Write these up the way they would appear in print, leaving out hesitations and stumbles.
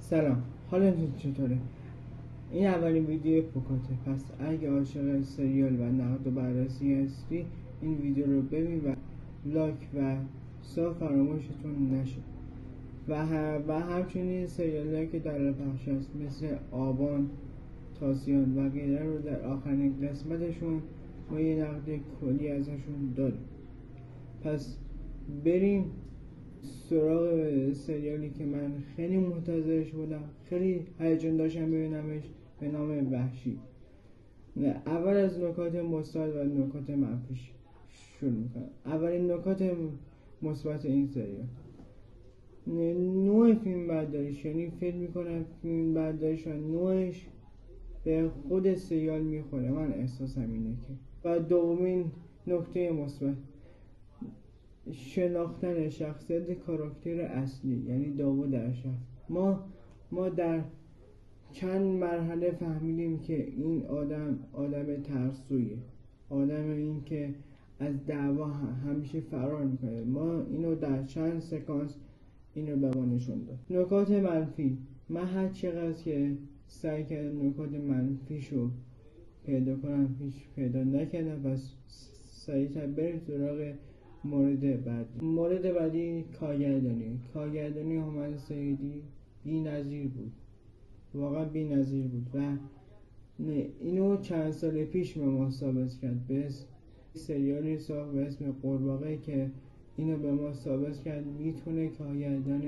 سلام، حالتون چطوره؟ این اولین ویدیو پوکاته. پس اگه عاشق سریال و نقد و بررسی هستی این ویدیو رو ببین و لایک و فراموشتون نشه. و همچنین سریال که در پخش است مثل آبان، تاسیان و غیره رو در آخرین قسمتشون ما یه نقد کلی ازشون داریم. پس بریم سراغ سریالی که من خیلی منتظرش بودم، خیلی هیجان داشتم ببینمش، به نام وحشی. اول از نکات مثبت و نکات منفیش شروع میکنم. اولین نکات مثبت این سریال نوع فیلم برداریش، یعنی فکر میکنم فیلم برداریش و نوعش به خود سریال میخوره، من احساسم اینه که. و دومین نکته مثبت شناختن شخصیت کاراکتر اصلی، یعنی داوود اشرف. ما در چند مرحله فهمیدیم که این آدم ترسویه، آدم این که از دعوا همیشه فرار میکنه. ما اینو در چند سکانس اینو به ما نشون داد. نکات منفی، من هر چقدر که سعی کردم نکات منفیشو پیدا کنم هیچ پیدا نکردم. پس سریعتر بریم سراغ مورد بعدی کارگردانی هومن سیدی بی نظیر بود، واقعا بی نظیر بود و اینو چند سال پیش به ما ثابت کرد. به سریالی ساخت به اسم قورباغه که اینو به ما ثابت کرد میتونه کارگردان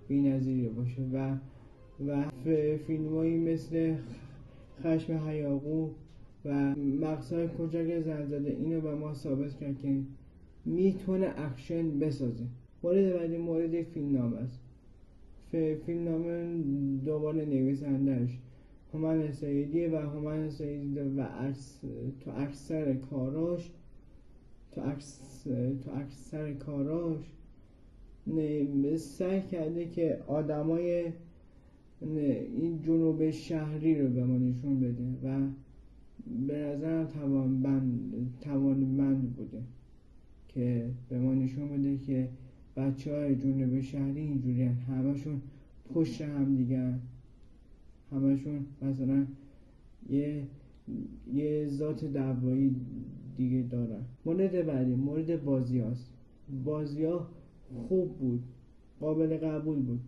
بی نظیری باشه و فیلمایی مثل خشم هیاهو و مقصد کوچک زن‌زده اینو به ما ثابت کرد که میتونه اکشن بسازه. مورد بعدی مورد فیلمنامه است. فیلمنامه دوباره نویسنده‌اش هومن سیدی و هومن سیدی و تو اکثر کاراش سعی کرده که آدمای این جنوب شهری رو به ما نشون بده و به نظرم توانمند بوده که به ما نشون بده که بچه‌های جنوب شهری اینجوری همشون پشت هم دیگه، همشون مثلا یه ذات دعوایی دیگه دارن. مورد بعدی مورد بازی ها خوب بود، قابل قبول بود،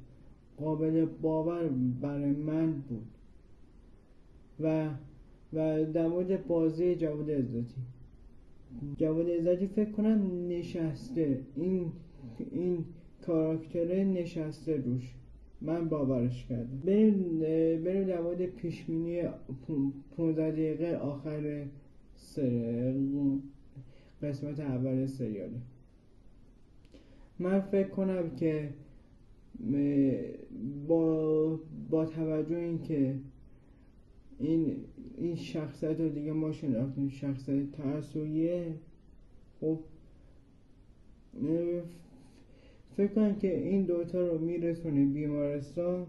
قابل باور برای من بود. و در مورد بازی جواد عزتی فکر کنم نشسته، این کاراکتر نشسته روش، من باورش کردم. بریم در مورد پیشبینی 15 دقیقه آخر قسمت اول سریاله. من فکر کنم که با توجه این که این شخصیت رو دیگه ما شناختیم، شخصیت ترسویه، خب فکر کنم که این دوتا رو میرسونه بیمارستان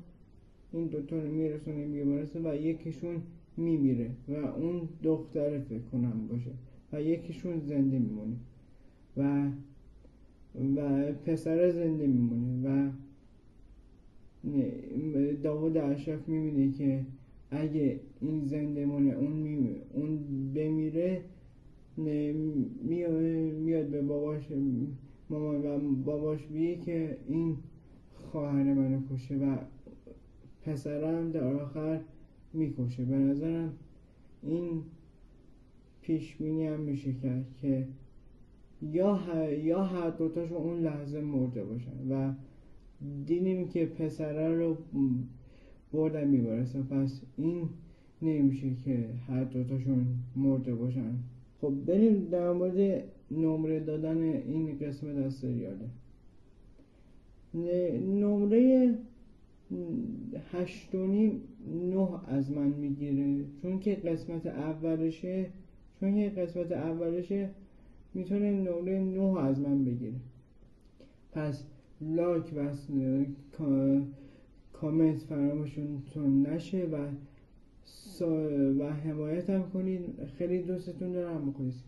و یکیشون میمیره و اون دختره فکر کنم باشه و یکیشون زنده میمونه و پسر زنده میمونه و داوود اشرف میبینه که اگه این زنده مونه اون بمیره، میاد به مامان و باباش بیه که این خواهر منو کشه و پسرم در آخر میکشه. به نظرم این پیش بینی هم میشه کرد که یا هر دوتاشون اون لحظه مرده باشن و دیدیم که پسره رو بردن میبرسن. پس این نمیشه که هر دوتاشون مرده باشن. خب بریم در مورد نمره دادن این قسمت از سریاله. نمره 8.5 9 از من میگیره، چون که قسمت اولشه میتونه نمره 9 از من بگیره. پس لایک و کامنت فراموشتون نشه و حمایت هم کنید. خیلی دوستتون دارم. مخلصیم.